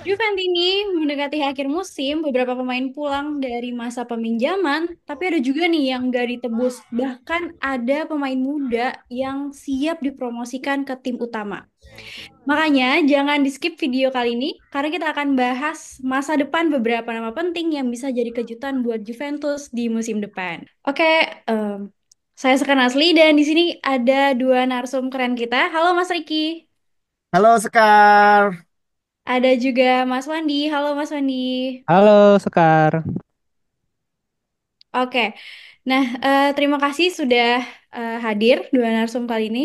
Juventini mendekati akhir musim, beberapa pemain pulang dari masa peminjaman, tapi ada juga nih yang nggak ditebus. Bahkan ada pemain muda yang siap dipromosikan ke tim utama. Makanya jangan di-skip video kali ini, karena kita akan bahas masa depan beberapa nama penting yang bisa jadi kejutan buat Juventus di musim depan. Oke, em, saya Sekan Asli dan di sini ada dua narsum keren kita. Halo Mas Riki. Halo Sekar. Ada juga Mas Wandi. Halo Mas Wandi. Halo Sekar. Oke, nah terima kasih sudah hadir dua narsum kali ini.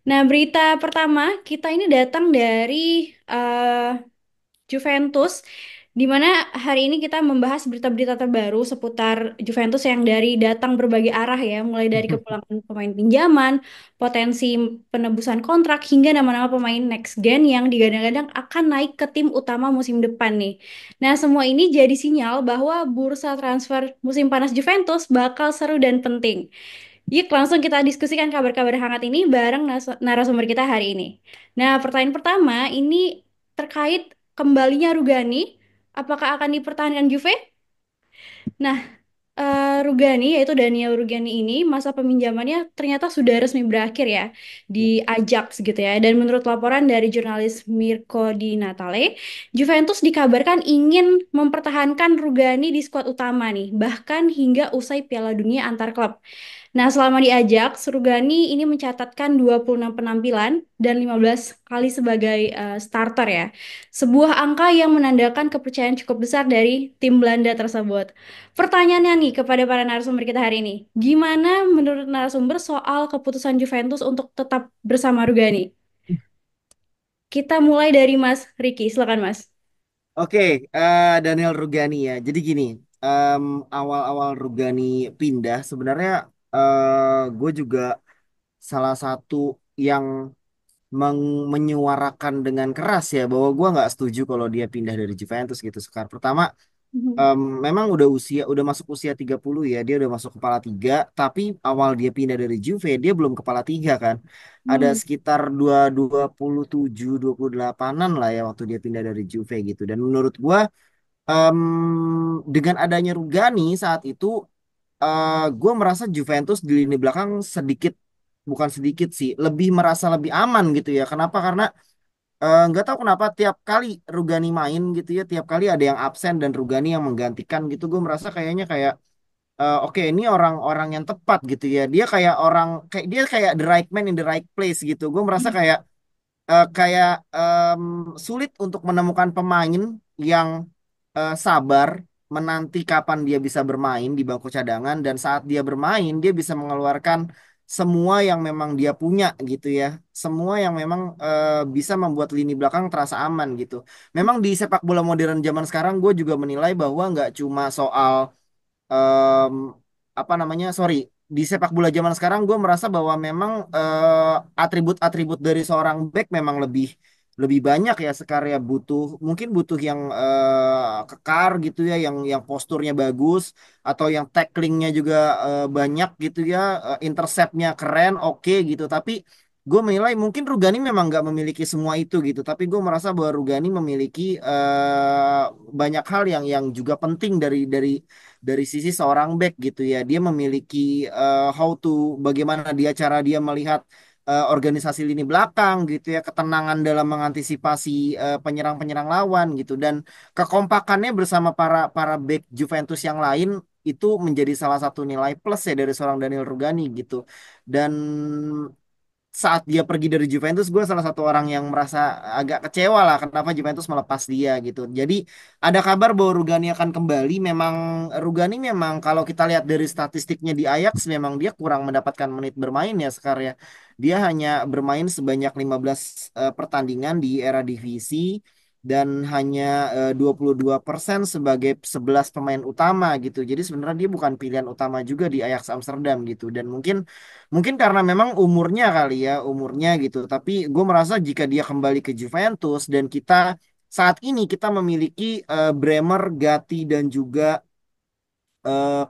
Nah, berita pertama kita ini datang dari Juventus, di mana hari ini kita membahas berita-berita terbaru seputar Juventus yang dari datang berbagai arah ya, mulai dari kepulangan pemain pinjaman, potensi penebusan kontrak, hingga nama-nama pemain next gen yang digadang-gadang akan naik ke tim utama musim depan nih. Nah, semua ini jadi sinyal bahwa bursa transfer musim panas Juventus bakal seru dan penting. Yuk, langsung kita diskusikan kabar-kabar hangat ini bareng narasumber kita hari ini. Nah, pertanyaan pertama ini terkait kembalinya Rugani. Apakah akan dipertahankan Juve? Nah, Rugani, yaitu Daniel Rugani ini, masa peminjamannya ternyata sudah resmi berakhir ya di Ajax gitu ya. Dan menurut laporan dari jurnalis Mirko Di Natale, Juventus dikabarkan ingin mempertahankan Rugani di skuad utama nih, bahkan hingga usai Piala Dunia antar klub. Nah, selama di Ajax, Rugani ini mencatatkan 26 penampilan dan 15 kali sebagai starter ya. Sebuah angka yang menandakan kepercayaan cukup besar dari tim Belanda tersebut. Pertanyaannya nih kepada para narasumber kita hari ini, gimana menurut narasumber soal keputusan Juventus untuk tetap bersama Rugani? Kita mulai dari Mas Ricky, silakan Mas. Oke, Daniel Rugani ya. Jadi gini, awal-awal Rugani pindah, sebenarnya gue juga salah satu yang menyuarakan dengan keras ya bahwa gue nggak setuju kalau dia pindah dari Juventus gitu. Sekarang pertama, Mhm. memang udah masuk usia 30 ya, dia udah masuk kepala tiga, tapi awal dia pindah dari Juve, dia belum kepala tiga kan. Ada Hmm. sekitar 27, 28-an lah ya waktu dia pindah dari Juve gitu. Dan menurut gua dengan adanya Rugani saat itu, gue merasa Juventus di lini belakang sedikit, bukan sedikit sih, lebih merasa lebih aman gitu ya. Kenapa? Karena nggak tahu kenapa tiap kali Rugani main gitu ya, tiap kali ada yang absen dan Rugani yang menggantikan gitu, gue merasa kayaknya kayak oke, ini orang-orang yang tepat gitu ya. Dia kayak the right man in the right place gitu. Gue merasa kayak sulit untuk menemukan pemain yang sabar menanti kapan dia bisa bermain di bangku cadangan, dan saat dia bermain dia bisa mengeluarkan semua yang memang dia punya gitu ya, semua yang memang bisa membuat lini belakang terasa aman gitu. Memang di sepak bola modern zaman sekarang gue juga menilai bahwa nggak cuma soal em, apa namanya, sorry, di sepak bola zaman sekarang gue merasa bahwa memang atribut-atribut dari seorang back memang lebih lebih banyak ya. Sekarang ya mungkin butuh yang kekar gitu ya, yang posturnya bagus, atau yang tacklingnya juga banyak gitu ya, interceptnya keren, oke gitu. Tapi gue menilai mungkin Rugani memang nggak memiliki semua itu gitu, tapi gue merasa bahwa Rugani memiliki banyak hal yang juga penting dari sisi seorang back gitu ya. Dia memiliki bagaimana cara dia melihat organisasi lini belakang gitu ya, ketenangan dalam mengantisipasi penyerang-penyerang lawan gitu, dan kekompakannya bersama para para back Juventus yang lain itu menjadi salah satu nilai plus ya dari seorang Daniel Rugani gitu. Dan saat dia pergi dari Juventus, gue salah satu orang yang merasa agak kecewa lah kenapa Juventus melepas dia gitu. Jadi ada kabar bahwa Rugani akan kembali. Memang Rugani memang kalau kita lihat dari statistiknya di Ajax, memang dia kurang mendapatkan menit bermain ya sekarang ya. Dia hanya bermain sebanyak 15 pertandingan di era divisi, dan hanya 22% sebagai 11 pemain utama gitu. Jadi sebenarnya dia bukan pilihan utama juga di Ajax Amsterdam gitu. Dan mungkin mungkin karena memang umurnya kali ya, umurnya gitu. Tapi gue merasa jika dia kembali ke Juventus, dan kita saat ini kita memiliki Bremer, Gatti, dan juga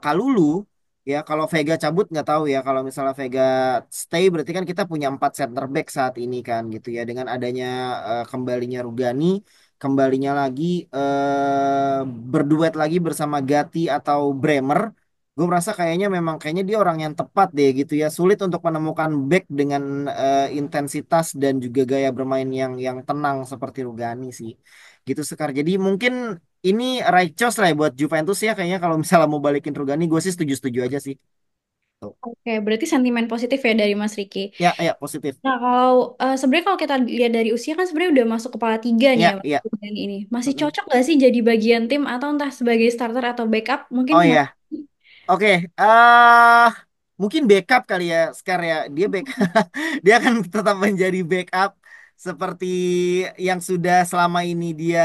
Kalulu. Ya, kalau Vega cabut nggak tahu ya. Kalau misalnya Vega stay, berarti kan kita punya 4 center back saat ini kan gitu ya. Dengan adanya kembalinya Rugani, kembalinya lagi berduet lagi bersama Gatti atau Bremer, gue merasa kayaknya dia orang yang tepat deh gitu ya. Sulit untuk menemukan back dengan intensitas dan juga gaya bermain yang tenang seperti Rugani sih. Gitu Sekar. Jadi mungkin ini right choice lah ya buat Juventus ya kayaknya kalau misalnya mau balikin Rugani, gue sih setuju-setuju aja sih. Tuh. Oke, berarti sentimen positif ya dari Mas Riki. Ya, ya positif. Nah, kalau sebenarnya kalau kita lihat dari usia kan sebenarnya udah masuk kepala tiga nih ya Ya, Mas ya. Riki ini. Masih Mm-mm. cocok nggak sih jadi bagian tim atau entah sebagai starter atau backup? Mungkin Oh Mas. ya. Oke, mungkin backup kali ya, Scar ya. Dia back, dia akan tetap menjadi backup seperti yang sudah selama ini dia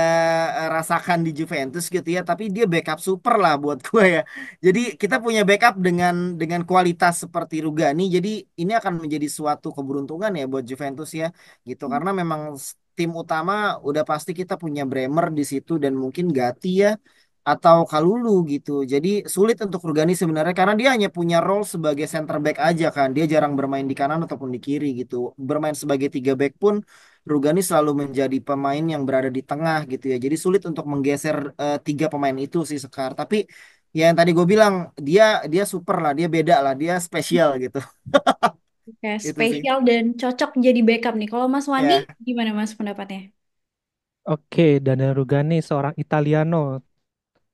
rasakan di Juventus gitu ya. Tapi dia backup super lah buat gue ya. Jadi kita punya backup dengan kualitas seperti Rugani. Jadi ini akan menjadi suatu keberuntungan ya buat Juventus ya, gitu. Karena memang tim utama udah pasti kita punya Bremer di situ dan mungkin Gatti ya atau Kalulu gitu. Jadi sulit untuk Rugani sebenarnya karena dia hanya punya role sebagai center back aja kan. Dia jarang bermain di kanan ataupun di kiri gitu. Bermain sebagai tiga back pun Rugani selalu menjadi pemain yang berada di tengah gitu ya. Jadi sulit untuk menggeser tiga pemain itu sih Sekar. Tapi ya yang tadi gue bilang dia dia super lah, dia beda lah, dia spesial gitu. Oke, Itu sih. spesial dan cocok jadi backup nih. Kalau Mas Wandi, Ya. gimana Mas pendapatnya? Oke, Daniel Rugani seorang Italiano.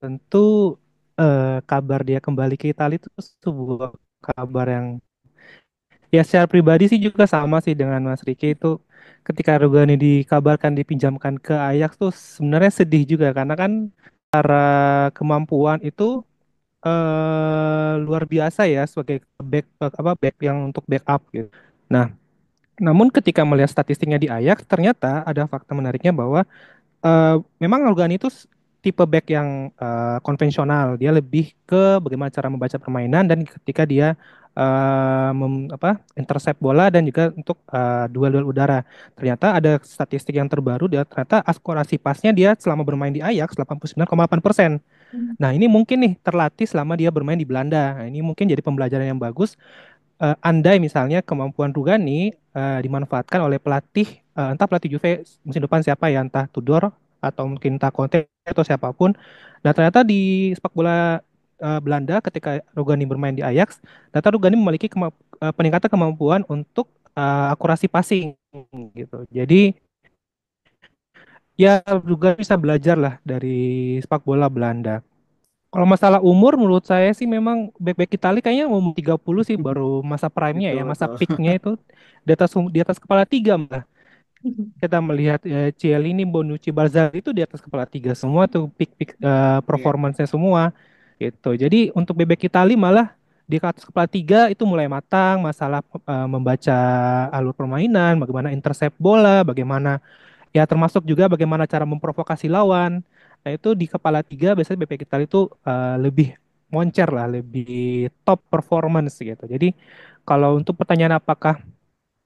Tentu kabar dia kembali ke Italia itu sebuah kabar yang ya secara pribadi sih juga sama sih dengan Mas Riki itu ketika Rugani dikabarkan dipinjamkan ke Ajax tuh sebenarnya sedih juga karena kan kemampuan itu luar biasa ya sebagai back yang untuk backup gitu. Nah, namun ketika melihat statistiknya di Ajax ternyata ada fakta menariknya bahwa memang Lugani itu tipe back yang konvensional. Dia lebih ke bagaimana cara membaca permainan dan ketika dia intercept bola dan juga untuk duel-duel udara. Ternyata ada statistik yang terbaru dia ternyata akurasi pasnya dia selama bermain di Ajax 89,8%. Hmm. Nah, ini mungkin nih terlatih selama dia bermain di Belanda. Nah, ini mungkin jadi pembelajaran yang bagus andai misalnya kemampuan Rugani dimanfaatkan oleh pelatih entah pelatih Juve musim depan siapa ya entah Tudor atau mungkin entah Conte atau siapapun. Nah ternyata di sepak bola Belanda ketika Rugani bermain di Ajax, ternyata Rugani memiliki peningkatan kemampuan untuk akurasi passing gitu. Jadi ya Rugani bisa belajar lah dari sepak bola Belanda. Kalau masalah umur menurut saya sih memang back-back Italia kayaknya umur 30 sih baru masa prime-nya Betul, ya, masa betul. peak-nya itu di atas kepala tiga malah. Kita melihat Chiellini, Bonucci, Barzagli itu di atas kepala tiga semua tuh peak-peak Iya. performance-nya semua gitu. Jadi untuk bebek Italia malah di atas kepala tiga itu mulai matang masalah membaca alur permainan, bagaimana intercept bola, bagaimana ya termasuk juga bagaimana cara memprovokasi lawan. Nah itu di kepala tiga biasanya BP Italia itu lebih moncer lah, lebih top performance gitu. Jadi kalau untuk pertanyaan apakah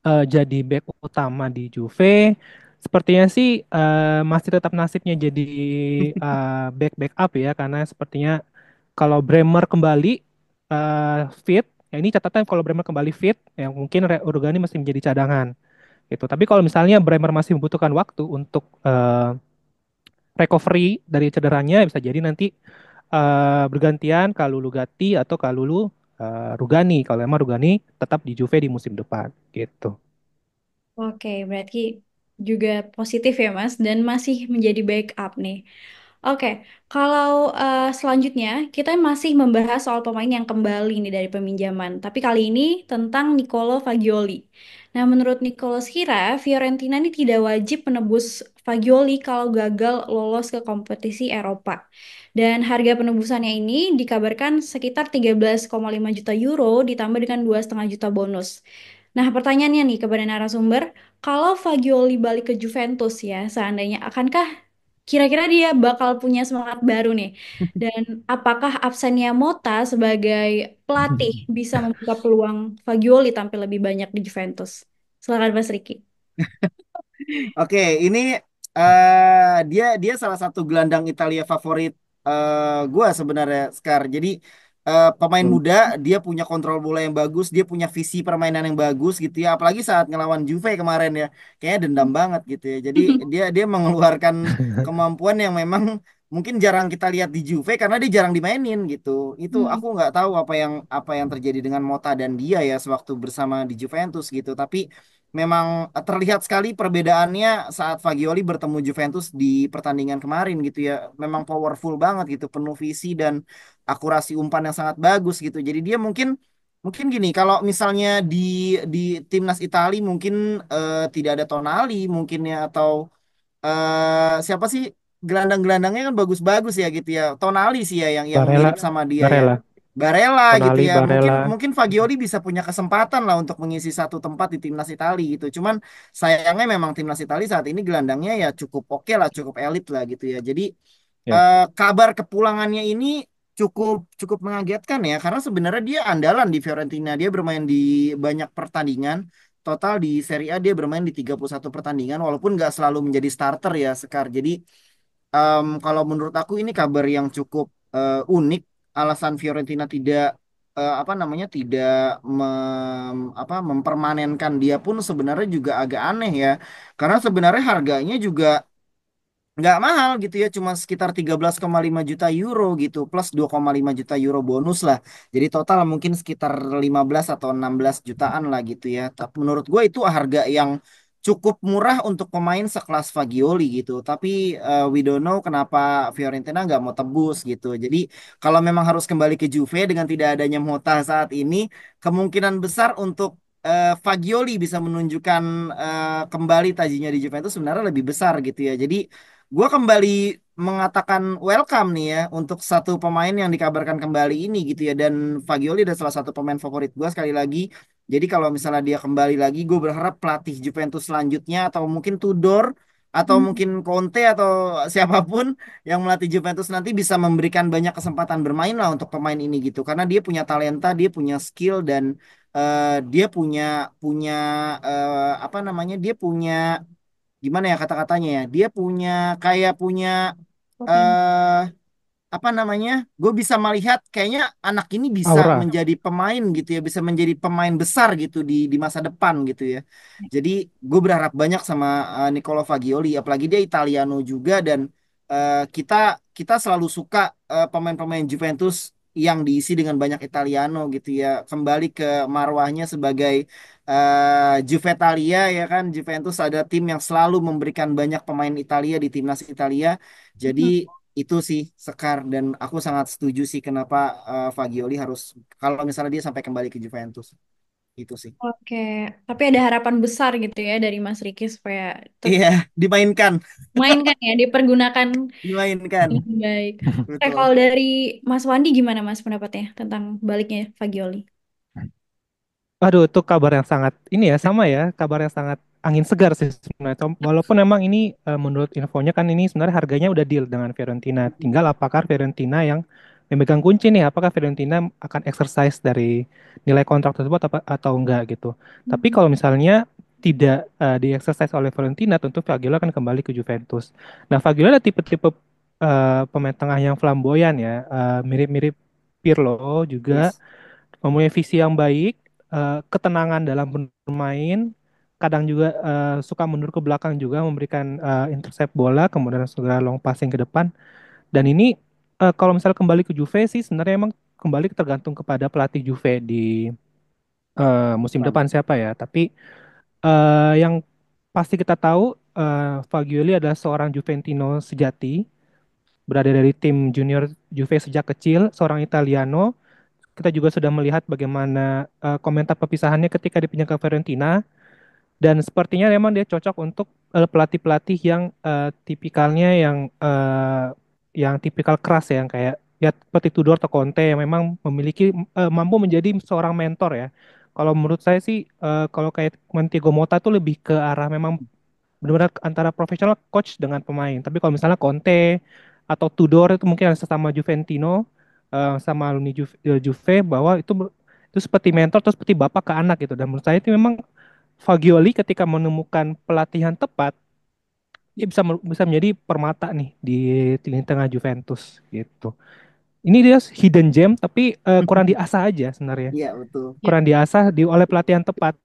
jadi back utama di Juve, sepertinya sih masih tetap nasibnya jadi back up ya, karena sepertinya kalau Bremer kembali fit, ya ini catatan kalau Bremer kembali fit, ya mungkin Urugani masih menjadi cadangan gitu. Tapi kalau misalnya Bremer masih membutuhkan waktu untuk recovery dari cederanya, bisa jadi nanti bergantian Kalulu Gatti atau Kalulu Rugani. Kalau emang Rugani tetap di Juve di musim depan gitu. Oke, berarti juga positif ya Mas, dan masih menjadi backup nih. Oke, kalau selanjutnya kita masih membahas soal pemain yang kembali nih dari peminjaman, tapi kali ini tentang Nicolo Fagioli. Nah, menurut Nicolo Schira, Fiorentina ini tidak wajib menebus Fagioli kalau gagal lolos ke kompetisi Eropa. Dan harga penebusannya ini dikabarkan sekitar 13,5 juta euro ditambah dengan 2,5 juta bonus. Nah, pertanyaannya nih kepada narasumber, kalau Fagioli balik ke Juventus ya, seandainya akankah kira-kira dia bakal punya semangat baru nih? Dan apakah absennya Mota sebagai pelatih bisa membuka peluang Fagioli tampil lebih banyak di Juventus? Silakan Mas Riki. Oke, ini dia dia salah satu gelandang Italia favorit gua sebenarnya Scar. Jadi pemain Betul. muda, dia punya kontrol bola yang bagus, dia punya visi permainan yang bagus gitu ya. Apalagi saat ngelawan Juve kemarin ya, kayaknya dendam banget gitu ya. Jadi dia dia mengeluarkan kemampuan yang memang mungkin jarang kita lihat di Juve karena dia jarang dimainin gitu. Itu Hmm. aku nggak tahu apa yang terjadi dengan Mota dan dia ya sewaktu bersama di Juventus gitu. Tapi memang terlihat sekali perbedaannya saat Fagioli bertemu Juventus di pertandingan kemarin gitu ya. Memang powerful banget gitu, penuh visi dan akurasi umpan yang sangat bagus gitu. Jadi dia mungkin mungkin gini, kalau misalnya di timnas Italia mungkin tidak ada Tonali mungkin ya, atau siapa sih, gelandang-gelandangnya kan bagus-bagus ya gitu ya. Tonali sih ya yang Barella, mirip sama dia ya. Barella, Barella gitu Tonali, ya. Mungkin Barella. mungkin Fagioli bisa punya kesempatan lah untuk mengisi satu tempat di timnas Italia gitu. Cuman sayangnya memang timnas Italia saat ini gelandangnya ya cukup oke lah, cukup elit lah gitu ya. Jadi Ya, kabar kepulangannya ini cukup cukup mengagetkan ya, karena sebenarnya dia andalan di Fiorentina. Dia bermain di banyak pertandingan. Total di Serie A dia bermain di 31 pertandingan walaupun nggak selalu menjadi starter ya Sekar. Jadi kalau menurut aku ini kabar yang cukup unik. Alasan Fiorentina tidak apa namanya, tidak mempermanenkan dia pun sebenarnya juga agak aneh ya. Karena sebenarnya harganya juga nggak mahal gitu ya, cuma sekitar 13,5 juta euro gitu plus 2,5 juta euro bonus lah, jadi total mungkin sekitar 15 atau 16 jutaan lah gitu ya. Tapi menurut gue itu harga yang cukup murah untuk pemain sekelas Fagioli gitu. Tapi we don't know kenapa Fiorentina nggak mau tebus gitu. Jadi kalau memang harus kembali ke Juve dengan tidak adanya Mota saat ini, kemungkinan besar untuk Fagioli bisa menunjukkan kembali tajinya di Juventus sebenarnya lebih besar gitu ya. Jadi gue kembali mengatakan welcome nih ya untuk satu pemain yang dikabarkan kembali ini gitu ya. Dan Fagioli adalah salah satu pemain favorit gue sekali lagi. Jadi kalau misalnya dia kembali lagi, gue berharap pelatih Juventus selanjutnya atau mungkin Tudor atau Hmm. mungkin Conte atau siapapun yang melatih Juventus nanti bisa memberikan banyak kesempatan bermain lah untuk pemain ini gitu. Karena dia punya talenta, dia punya skill, dan dia punya punya apa namanya, dia punya gimana ya kata-katanya ya, dia punya kayak punya Potensi. eh apa namanya, gue bisa melihat kayaknya anak ini bisa aura. menjadi pemain gitu ya, bisa menjadi pemain besar gitu di masa depan gitu ya. Jadi gue berharap banyak sama Nicolo Fagioli, apalagi dia Italiano juga. Dan kita kita selalu suka pemain-pemain Juventus yang diisi dengan banyak Italiano gitu ya, kembali ke marwahnya sebagai Juvetalia ya kan. Juventus ada tim yang selalu memberikan banyak pemain Italia di timnas Italia. Jadi Hmm. itu sih Sekar, dan aku sangat setuju sih kenapa Fagioli harus, kalau misalnya dia sampai kembali ke Juventus, itu sih. Oke, tapi ada harapan besar gitu ya dari Mas Riki supaya tetap Iya, dimainkan, main kan ya, dipergunakan dimainkan, dengan baik. Oke, betul. kalau dari Mas Wandi gimana Mas pendapatnya tentang baliknya Fagioli? Aduh, itu kabar yang sangat ini ya, sama ya, kabar yang sangat angin segar sih sebenarnya. Walaupun memang ini menurut infonya kan ini sebenarnya harganya udah deal dengan Fiorentina. Tinggal apakah Fiorentina yang memegang kunci nih, apakah Fiorentina akan exercise dari nilai kontrak tersebut atau enggak gitu. Tapi Hmm. kalau misalnya tidak di exercise oleh Fiorentina, tentu Fagioli akan kembali ke Juventus. Nah, Fagioli ada tipe-tipe pemain tengah yang flamboyan ya, mirip-mirip Pirlo juga, Yes. mempunyai visi yang baik, ketenangan dalam bermain, kadang juga suka mundur ke belakang juga memberikan intercept bola, kemudian segera long passing ke depan. Dan ini kalau misalnya kembali ke Juve sih sebenarnya emang kembali tergantung kepada pelatih Juve di musim Depan. depan siapa ya. Tapi yang pasti kita tahu Fagioli adalah seorang Juventino sejati, berada dari tim junior Juve sejak kecil, seorang Italiano. Kita juga sudah melihat bagaimana komentar perpisahannya ketika dipinjam ke Fiorentina, dan sepertinya memang dia cocok untuk pelatih-pelatih yang tipikal keras ya, yang kayak ya seperti Tudor atau Conte yang memang memiliki mampu menjadi seorang mentor ya. Kalau menurut saya sih kalau kayak Montego Mota tuh lebih ke arah memang benar-benar antara profesional coach dengan pemain. Tapi kalau misalnya Conte atau Tudor itu mungkin ada sesama Juventino sama alumni Juve, bahwa itu seperti mentor atau seperti bapak ke anak gitu. Dan menurut saya itu memang Fagioli ketika menemukan pelatihan tepat, dia bisa menjadi permata nih di lini tengah Juventus gitu. ini dia hidden gem tapi kurang diasah aja sebenarnya. Iya betul. Ya. Kurang diasah oleh pelatihan tepat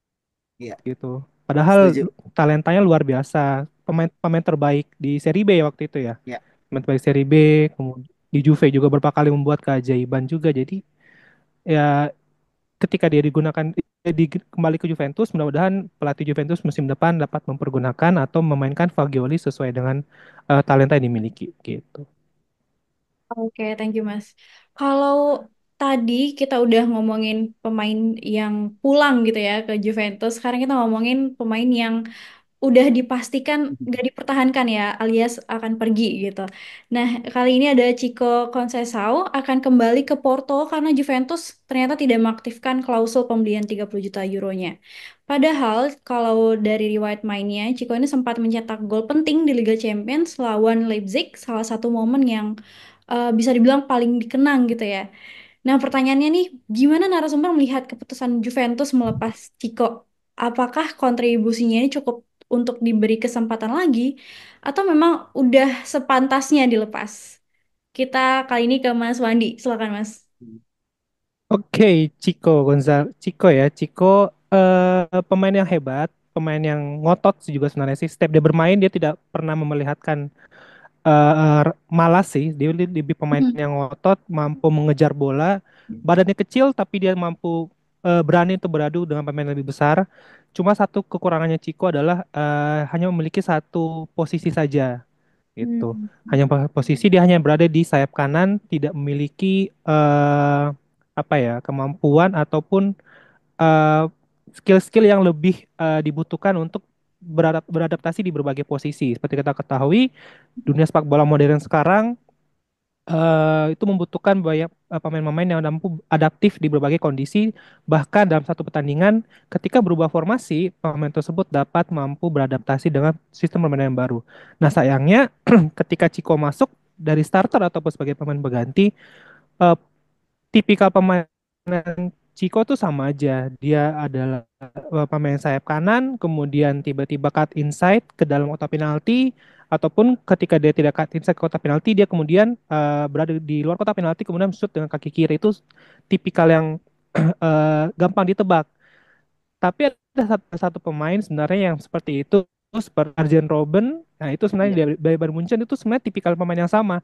Iya, gitu. Padahal setuju. talentanya luar biasa. Pemain pemain terbaik di Serie B ya waktu itu ya. Ya. Pemain terbaik Serie B, kemudian di Juve juga beberapa kali membuat keajaiban juga. Jadi ya ketika dia digunakan kembali ke Juventus, mudah-mudahan pelatih Juventus musim depan dapat mempergunakan atau memainkan Fagioli sesuai dengan talenta yang dimiliki gitu. Oke, thank you Mas. Kalau tadi kita udah ngomongin pemain yang pulang gitu ya ke Juventus, sekarang kita ngomongin pemain yang udah dipastikan gak dipertahankan ya, alias akan pergi gitu. Nah, kali ini ada Chico Conceição akan kembali ke Porto karena Juventus ternyata tidak mengaktifkan klausul pembelian 30 juta euronya. Padahal kalau dari riwayat mainnya, Chico ini sempat mencetak gol penting di Liga Champions lawan Leipzig, salah satu momen yang bisa dibilang paling dikenang gitu ya. Nah, pertanyaannya nih, gimana narasumber melihat keputusan Juventus melepas Chico? Apakah kontribusinya ini cukup untuk diberi kesempatan lagi, atau memang udah sepantasnya dilepas? Kita kali ini ke Mas Wandi, silakan Mas. Oke, Chico ya, Chico pemain yang hebat, pemain yang ngotot sih juga sebenarnya sih. Setiap dia bermain dia tidak pernah memperlihatkan malas sih. Dia lebih pemain Hmm. yang ngotot, mampu mengejar bola, badannya kecil tapi dia mampu berani untuk beradu dengan pemain yang lebih besar. Cuma satu kekurangannya Chico adalah hanya memiliki satu posisi saja gitu. Hmm. Hanya posisi dia hanya berada di sayap kanan, tidak memiliki apa ya kemampuan ataupun eh, skill-skill yang lebih dibutuhkan untuk beradaptasi di berbagai posisi. Seperti kita ketahui, dunia sepak bola modern sekarang itu membutuhkan banyak pemain-pemain yang mampu adaptif di berbagai kondisi, bahkan dalam satu pertandingan, ketika berubah formasi, pemain tersebut dapat mampu beradaptasi dengan sistem permainan yang baru. Nah, sayangnya ketika Chico masuk dari starter ataupun sebagai pemain berganti, eh, tipikal pemain Chico tuh sama aja. Dia adalah pemain sayap kanan, kemudian tiba-tiba cut inside ke dalam kotak penalti, ataupun ketika dia tidak cut inside ke kotak penalti, dia kemudian berada di luar kotak penalti, kemudian shoot dengan kaki kiri. Itu tipikal yang gampang ditebak. Tapi ada satu pemain sebenarnya yang seperti itu, seperti Arjen Robben. Nah, itu sebenarnya Iya. dari Bayern Munchen itu sebenarnya tipikal pemain yang sama.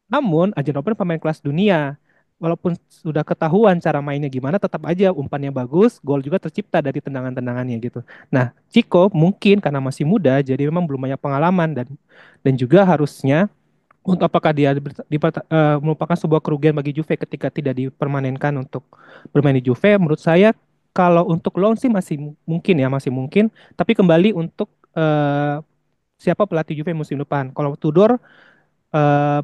Namun Arjen Robben pemain kelas dunia. Walaupun sudah ketahuan cara mainnya gimana, tetap aja umpannya bagus, gol juga tercipta dari tendangan-tendangannya gitu. Nah, Chico mungkin karena masih muda, jadi memang belum banyak pengalaman dan juga harusnya untuk apakah dia merupakan sebuah kerugian bagi Juve ketika tidak dipermanenkan untuk bermain di Juve? Menurut saya kalau untuk loan sih masih mungkin ya, masih mungkin. Tapi kembali untuk siapa pelatih Juve musim depan. Kalau Tudor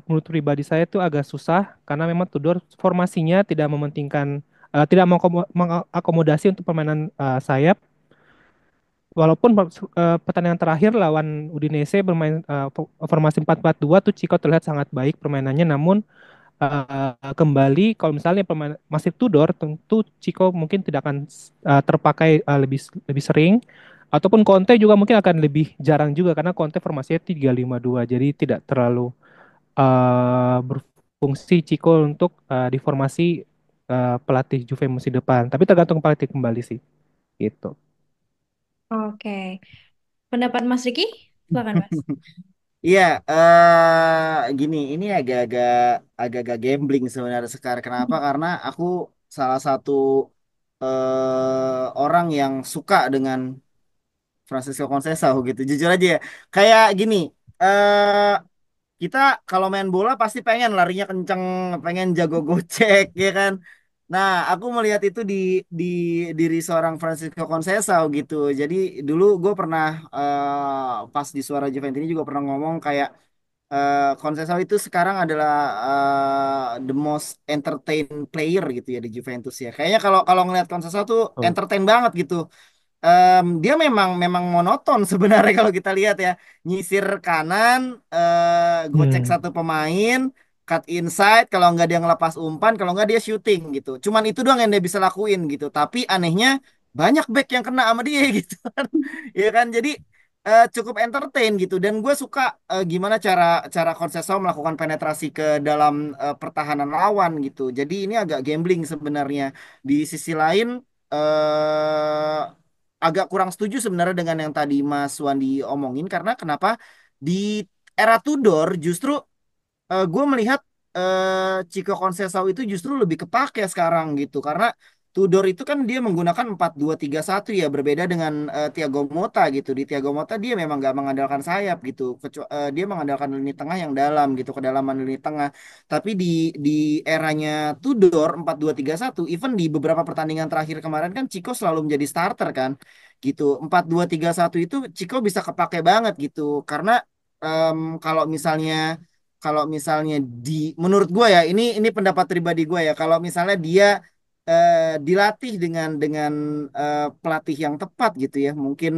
menurut pribadi saya itu agak susah karena memang Tudor formasinya tidak mementingkan tidak mengakomodasi untuk permainan sayap. Walaupun pertandingan terakhir lawan Udinese bermain formasi 4-4-2 tuh Chico terlihat sangat baik permainannya, namun kembali kalau misalnya pemain masih Tudor, tentu Chico mungkin tidak akan terpakai lebih lebih sering, ataupun Conte juga mungkin akan lebih jarang juga karena Conte formasinya 3-5-2, jadi tidak terlalu berfungsi Chico untuk di formasi pelatih Juve musim depan. Tapi tergantung pelatih kembali sih, gitu. Oke, pendapat Mas Riki, silakan Mas. Iya, gini, ini agak-agak gambling sebenarnya sekarang. Kenapa? Karena aku salah satu orang yang suka dengan Francisco Conceição gitu. Jujur aja ya. Kayak gini, eh kita kalau main bola pasti pengen larinya kenceng, pengen jago gocek, ya kan? Nah, aku melihat itu di diri seorang Francisco Conceição gitu. Jadi dulu gue pernah pas di Suara Juventus ini juga pernah ngomong kayak Conceição itu sekarang adalah the most entertain player gitu ya di Juventus ya. Kayaknya kalau kalau ngelihat Conceição tuh Oh. entertain banget gitu. Dia memang memang monoton sebenarnya kalau kita lihat ya, nyisir kanan, gocek Hmm. satu pemain, cut inside, kalau nggak dia ngelepas umpan, kalau nggak dia shooting gitu. Cuman itu doang yang dia bisa lakuin gitu. Tapi anehnya banyak back yang kena sama dia gitu kan, ya kan. Jadi cukup entertain gitu dan gue suka gimana cara cara Conceição melakukan penetrasi ke dalam pertahanan lawan gitu. Jadi ini agak gambling sebenarnya. Di sisi lain agak kurang setuju sebenarnya dengan yang tadi Mas Wandi omongin karena kenapa di era Tudor justru gue melihat Chico Conceição itu justru lebih kepake sekarang gitu karena Tudor itu kan dia menggunakan 4-2-3-1 ya berbeda dengan Thiago Motta gitu. Di Thiago Motta dia memang gak mengandalkan sayap gitu. Dia mengandalkan lini tengah yang dalam gitu, kedalaman lini tengah. Tapi di eranya Tudor 4-2-3-1 even di beberapa pertandingan terakhir kemarin kan Chico selalu menjadi starter kan gitu. 4-2-3-1 itu Chico bisa kepake banget gitu karena kalau misalnya di menurut gue ya ini pendapat pribadi gue ya kalau misalnya dia dilatih dengan pelatih yang tepat gitu ya mungkin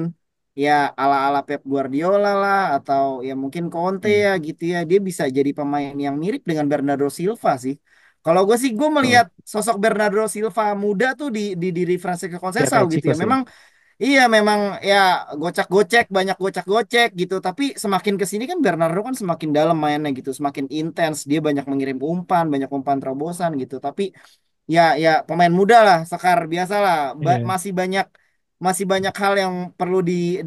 ya ala-ala Pep Guardiola lah atau ya mungkin Conte Hmm, ya gitu ya dia bisa jadi pemain yang mirip dengan Bernardo Silva sih kalau gue sih gue betul. melihat sosok Bernardo Silva muda tuh di Francisco Ya Conceição kayak gitu Chico ya sih. memang iya memang ya gocek-gocek banyak gocek-gocek gitu tapi semakin ke sini kan Bernardo kan semakin dalam mainnya gitu semakin intens dia banyak mengirim umpan banyak umpan terobosan gitu tapi ya ya pemain muda lah Sekar biasa lah Iya. masih banyak hal yang perlu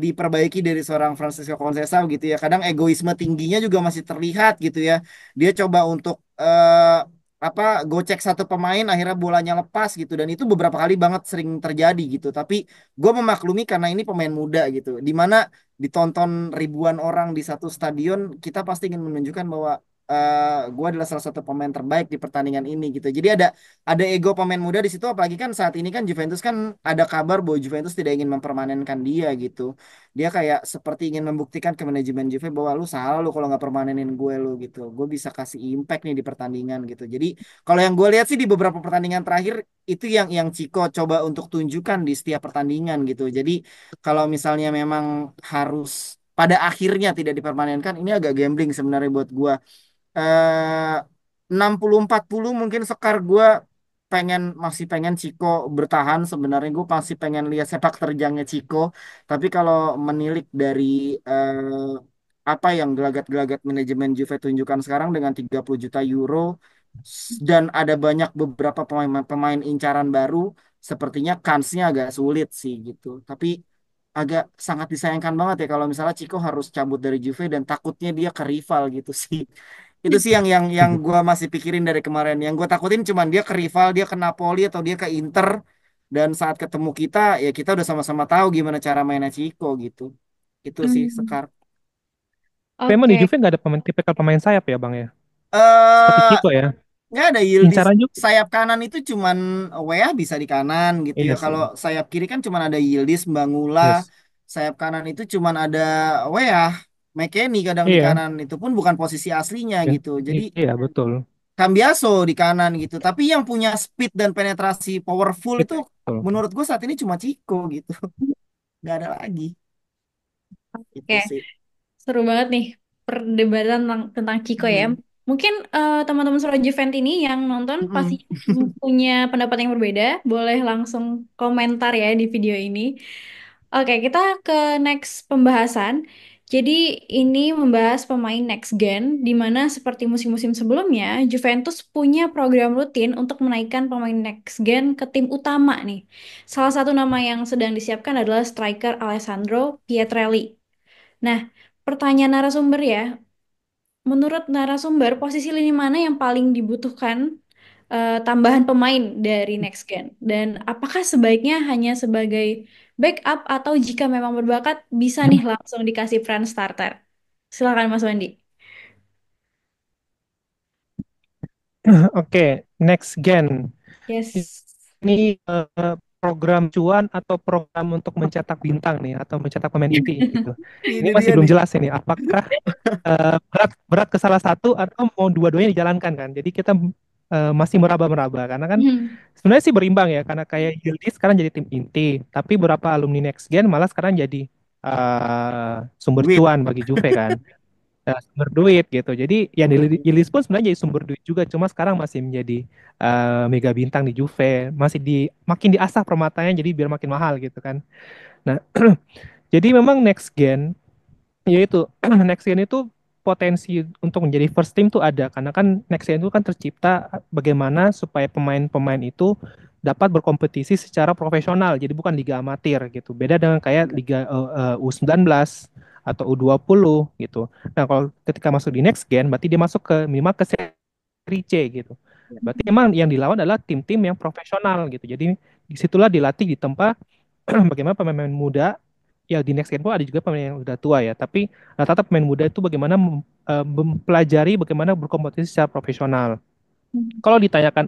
diperbaiki dari seorang Francisco Conceição gitu ya kadang egoisme tingginya juga masih terlihat gitu ya dia coba untuk apa gocek satu pemain akhirnya bolanya lepas gitu dan itu beberapa kali banget sering terjadi gitu tapi gue memaklumi karena ini pemain muda gitu dimana ditonton ribuan orang di satu stadion kita pasti ingin menunjukkan bahwa gue adalah salah satu pemain terbaik di pertandingan ini gitu jadi ada ego pemain muda di situ apalagi kan saat ini kan Juventus kan ada kabar bahwa Juventus tidak ingin mempermanenkan dia gitu dia kayak seperti ingin membuktikan ke manajemen Juve bahwa lu salah lu kalau nggak permanenin gue lu gitu gue bisa kasih impact nih di pertandingan gitu jadi kalau yang gue lihat sih di beberapa pertandingan terakhir itu yang Chico coba untuk tunjukkan di setiap pertandingan gitu jadi kalau misalnya memang harus pada akhirnya tidak dipermanenkan ini agak gambling sebenarnya buat gue 60-40 mungkin Sekar gue masih pengen Ciko bertahan sebenarnya gue masih pengen lihat sepak terjangnya Ciko tapi kalau menilik dari apa yang gelagat-gelagat manajemen Juve tunjukkan sekarang dengan 30 juta euro dan ada banyak beberapa pemain incaran baru sepertinya kansnya agak sulit sih gitu tapi agak sangat disayangkan banget ya kalau misalnya Ciko harus cabut dari Juve dan takutnya dia ke rival gitu sih. Itu sih yang gue masih pikirin dari kemarin. Yang gue takutin cuman dia ke rival, dia ke Napoli atau dia ke Inter dan saat ketemu kita ya kita udah sama-sama tahu gimana cara mainnya Ciko gitu. Itu sih Hmm, Sekar. Tapi emang di oke. Juve nggak ada pemain tipikal pemain sayap ya Bang ya? Seperti Eh Chico ya. nggak ada Yildiz Incaran juga. sayap kanan itu cuman Weah bisa di kanan gitu ya. Iya Kalau sih. sayap kiri kan cuman ada Yildiz, Bangula. Yes. Sayap kanan itu cuman ada Weah, McKennie kadang di Iya. kanan. Itu pun bukan posisi aslinya Ya. gitu. Jadi Iya betul. Cambiaso di kanan gitu. Tapi yang punya speed dan penetrasi powerful itu Betul. menurut gue saat ini cuma Chico gitu. Nggak ada lagi. Oke, Itu sih. seru banget nih perdebatan tentang Chico ya. Hmm. Mungkin teman-teman Sora Juventus ini yang nonton pasti Mm-mm. punya pendapat yang berbeda. Boleh langsung komentar ya di video ini. Oke, kita ke next pembahasan. Jadi ini membahas pemain next gen, di mana seperti musim-musim sebelumnya, Juventus punya program rutin untuk menaikkan pemain next gen ke tim utama nih. Salah satu nama yang sedang disiapkan adalah striker Alessandro Pietrelli. Nah, pertanyaan narasumber ya, menurut narasumber, posisi lini mana yang paling dibutuhkan tambahan pemain dari next gen? Dan apakah sebaiknya hanya sebagai backup atau jika memang berbakat bisa nih langsung dikasih peran starter? Silakan Mas Wandi. Oke, next gen. Yes. Ini program cuan atau program untuk mencetak bintang nih atau mencetak pemain inti gitu. Ini Ini masih dia belum nih. jelas ini apakah berat berat ke salah satu atau mau dua-duanya dijalankan kan. Jadi kita masih meraba-meraba karena kan Hmm. sebenarnya sih berimbang ya karena kayak Yildiz sekarang jadi tim inti, tapi beberapa alumni Next Gen malah sekarang jadi sumber Duit. cuan bagi Juve kan. Sumber duit gitu. Jadi yang di Yildiz pun sebenarnya jadi sumber duit juga, cuma sekarang masih menjadi mega bintang di Juve, masih makin diasah permatanya jadi biar makin mahal gitu kan. Nah, jadi memang Next Gen Ya itu next gen itu potensi untuk menjadi first team tuh ada karena kan next gen itu kan tercipta bagaimana supaya pemain-pemain itu dapat berkompetisi secara profesional jadi bukan liga amatir gitu beda dengan kayak liga U19 atau U20 gitu. Nah kalau ketika masuk di next gen berarti dia masuk ke minimal ke seri C gitu. Berarti emang yang dilawan adalah tim-tim yang profesional gitu. Jadi disitulah dilatih di tempat bagaimana pemain-pemain muda ya di next gen pun ada juga pemain yang udah tua ya tapi rata-rata pemain muda itu bagaimana mempelajari bagaimana berkompetisi secara profesional. Kalau ditanyakan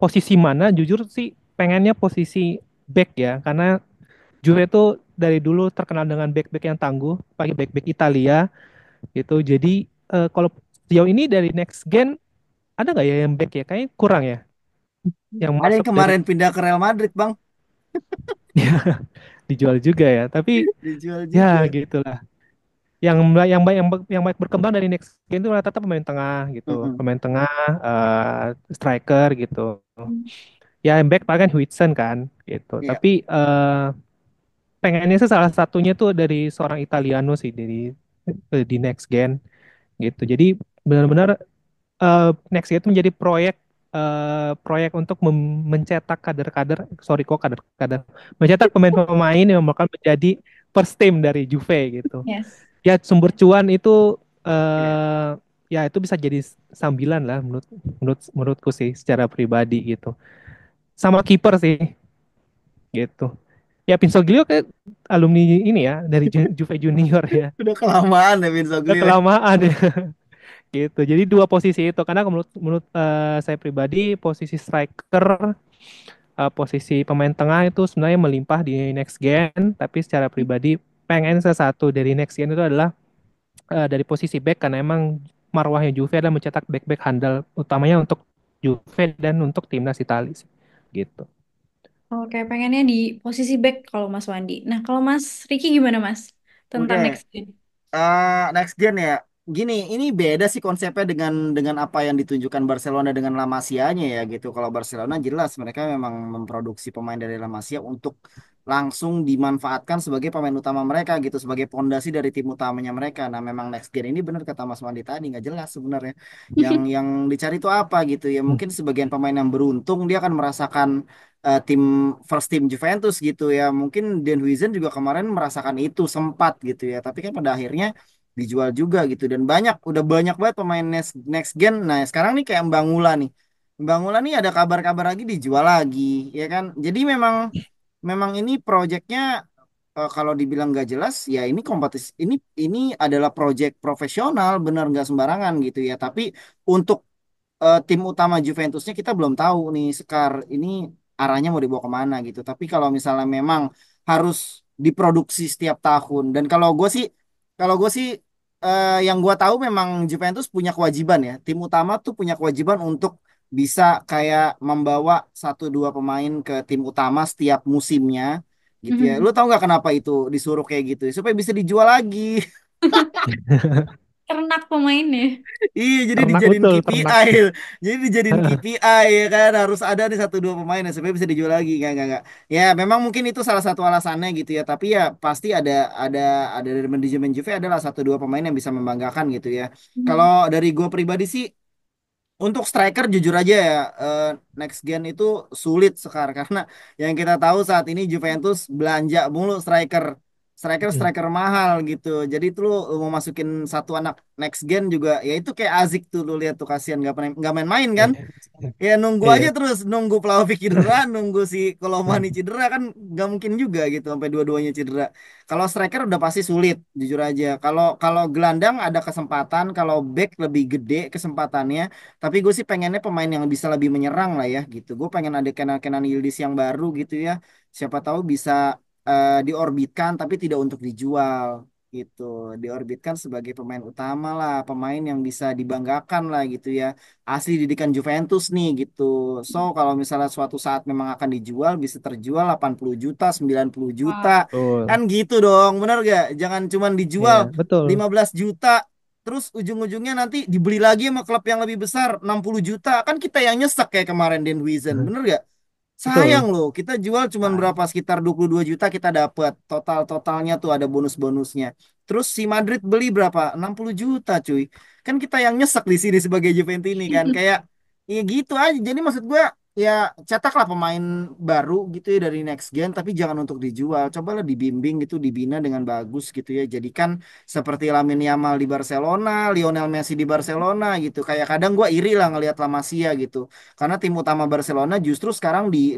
posisi mana jujur sih pengennya posisi back ya karena Juve itu dari dulu terkenal dengan back-back yang tangguh pakai back-back Italia gitu jadi kalau sejauh ini dari next gen ada nggak ya yang back ya kayaknya kurang ya yang Ada yang masuk dari kemarin pindah ke Real Madrid, Bang. dijual juga ya tapi Dijual ya juga. gitulah yang yang baik berkembang dari next gen itu rata-rata pemain tengah gitu, Mm-mm. pemain tengah, striker gitu. Ya yang back paling kan Huijsen kan gitu. Iya. Tapi pengennya sih salah satunya tuh dari seorang Italiano sih di next gen gitu. Jadi benar-benar next gen itu menjadi proyek untuk mencetak kader-kader, sorry kok kader-kader, mencetak pemain-pemain yang bakal menjadi first team dari Juve gitu Yes. ya sumber cuan itu Iya. eh ya itu bisa jadi sambilan lah menurutku sih secara pribadi gitu. Sama kiper sih gitu. Ya Pinsoglio kayak alumni ini ya dari Juve Junior ya. Udah kelamaan ya Udah Vinsoglio ya. kelamaan ya gitu. Jadi dua posisi itu karena menurut menurut saya pribadi posisi striker posisi pemain tengah itu sebenarnya melimpah di next gen tapi secara pribadi pengen salah satu dari next gen itu adalah dari posisi back karena emang marwahnya Juve adalah mencetak back-back handal utamanya untuk Juve dan untuk timnas Italia sih. Gitu. Oke, pengennya di posisi back kalau Mas Wandi. Nah, kalau Mas Riki gimana Mas? Tentang Oke. next gen. Next gen ya. Gini, ini beda sih konsepnya dengan apa yang ditunjukkan Barcelona dengan La Masia-nya ya gitu. Kalau Barcelona jelas mereka memang memproduksi pemain dari La Masia untuk langsung dimanfaatkan sebagai pemain utama mereka gitu, sebagai pondasi dari tim utamanya mereka. Nah, memang next gen ini benar kata Mas Wandi tadi nggak jelas sebenarnya. Yang dicari itu apa gitu ya. Hmm. Mungkin sebagian pemain yang beruntung dia akan merasakan tim first team Juventus gitu ya. Mungkin Den Huijsen juga kemarin merasakan itu sempat gitu ya. Tapi kan pada akhirnya dijual juga gitu dan udah banyak banget pemain next gen. Nah, sekarang nih kayak Mbangula nih. Mbangula nih ada kabar-kabar lagi dijual lagi, ya kan? Jadi memang memang ini proyeknya kalau dibilang nggak jelas ya ini kompetisi ini adalah proyek profesional bener nggak sembarangan gitu ya. Tapi untuk tim utama Juventusnya kita belum tahu nih Sekar ini arahnya mau dibawa kemana gitu. Tapi kalau misalnya memang harus diproduksi setiap tahun dan kalau gue sih yang gue tahu memang Juventus punya kewajiban ya. Tim utama tuh punya kewajiban untuk bisa kayak membawa satu dua pemain ke tim utama setiap musimnya gitu ya. Lu tahu nggak kenapa itu disuruh kayak gitu? Supaya bisa dijual lagi. Ternak pemainnya. Iya, jadi Ternak dijadiin betul, ternak. KPI. Jadi dijadiin KPI ya kan harus ada nih satu dua pemain yang supaya bisa dijual lagi nggak. Ya memang mungkin itu salah satu alasannya gitu ya. Tapi ya pasti ada ada dari manajemen Juve adalah satu dua pemain yang bisa membanggakan gitu ya. Kalau dari gue pribadi sih untuk striker jujur aja ya next gen itu sulit sekarang karena yang kita tahu saat ini Juventus belanja mulu Mm. striker mahal gitu. Jadi itu lu mau masukin satu anak next gen juga ya itu kayak Azik tuh lu lihat tuh kasihan nggak main-main kan. Iya. Ya nunggu aja Iya. terus nunggu Vlahovic cedera, nunggu si Kolomani cedera kan nggak mungkin juga gitu sampai dua-duanya cedera. Kalau striker udah pasti sulit, jujur aja. Kalau kalau gelandang ada kesempatan, kalau back lebih gede kesempatannya. Tapi gue sih pengennya pemain yang bisa lebih menyerang lah ya gitu. Gue pengen ada Kenan Yildiz yang baru gitu ya. Siapa tahu bisa diorbitkan tapi tidak untuk dijual gitu. Diorbitkan sebagai pemain utama lah, pemain yang bisa dibanggakan lah gitu ya asli didikan Juventus nih gitu. So kalau misalnya suatu saat memang akan dijual bisa terjual 80 juta, 90 juta. Wow. Kan Betul. gitu dong, bener gak? Jangan cuman dijual Iya, betul. 15 juta terus ujung-ujungnya nanti dibeli lagi sama klub yang lebih besar 60 juta. Kan kita yang nyesek kayak kemarin Den Huijsen, bener gak? Sayang Betul. loh, kita jual cuman Ah, berapa, sekitar 22 juta kita dapat. Totalnya tuh ada bonus-bonusnya. Terus si Madrid beli berapa? 60 juta cuy. Kan kita yang nyesek di sini sebagai Juventini kan. Kayak ya gitu aja. Jadi maksud gua ya cetaklah pemain baru gitu ya dari next gen, tapi jangan untuk dijual. Cobalah dibimbing gitu, dibina dengan bagus gitu ya. Jadikan seperti Lamine Yamal di Barcelona, Lionel Messi di Barcelona gitu. Kayak kadang gua iri lah ngelihat La Masia gitu. Karena tim utama Barcelona justru sekarang di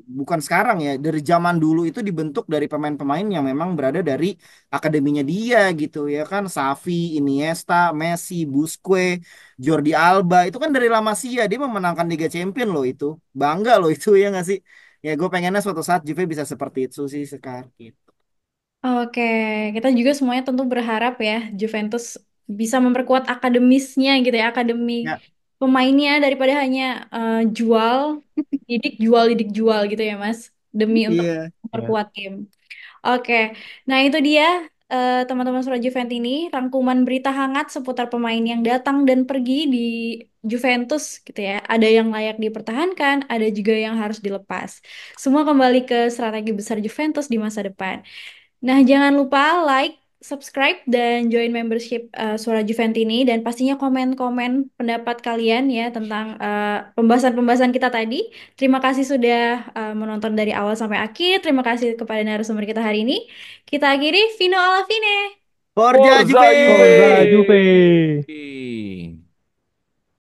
bukan sekarang ya, dari zaman dulu itu dibentuk dari pemain-pemain yang memang berada dari akademinya dia gitu ya kan. Xavi, Iniesta, Messi, Busquets, Jordi Alba itu kan dari La Masia, dia memenangkan Liga Champion loh itu. Bangga loh itu ya nggak sih? Ya gue pengennya suatu saat Juve bisa seperti itu sih sekarang gitu. Oke, kita juga semuanya tentu berharap ya Juventus bisa memperkuat akademisnya gitu ya, akademi Ya, pemainnya daripada hanya jual, didik, jual gitu ya Mas, demi untuk iya. ya. memperkuat tim. Oke, nah itu dia teman-teman Suara Juventus ini rangkuman berita hangat seputar pemain yang datang dan pergi di Juventus gitu ya. Ada yang layak dipertahankan, ada juga yang harus dilepas. Semua kembali ke strategi besar Juventus di masa depan. Nah, jangan lupa like, subscribe, dan join membership Suara Juventus ini. Dan pastinya komen-komen pendapat kalian ya tentang pembahasan-pembahasan kita tadi. Terima kasih sudah menonton dari awal sampai akhir. Terima kasih kepada narasumber kita hari ini. Kita akhiri, Vino alla fine. Forza Forza Juve! Forza Juve. Juve!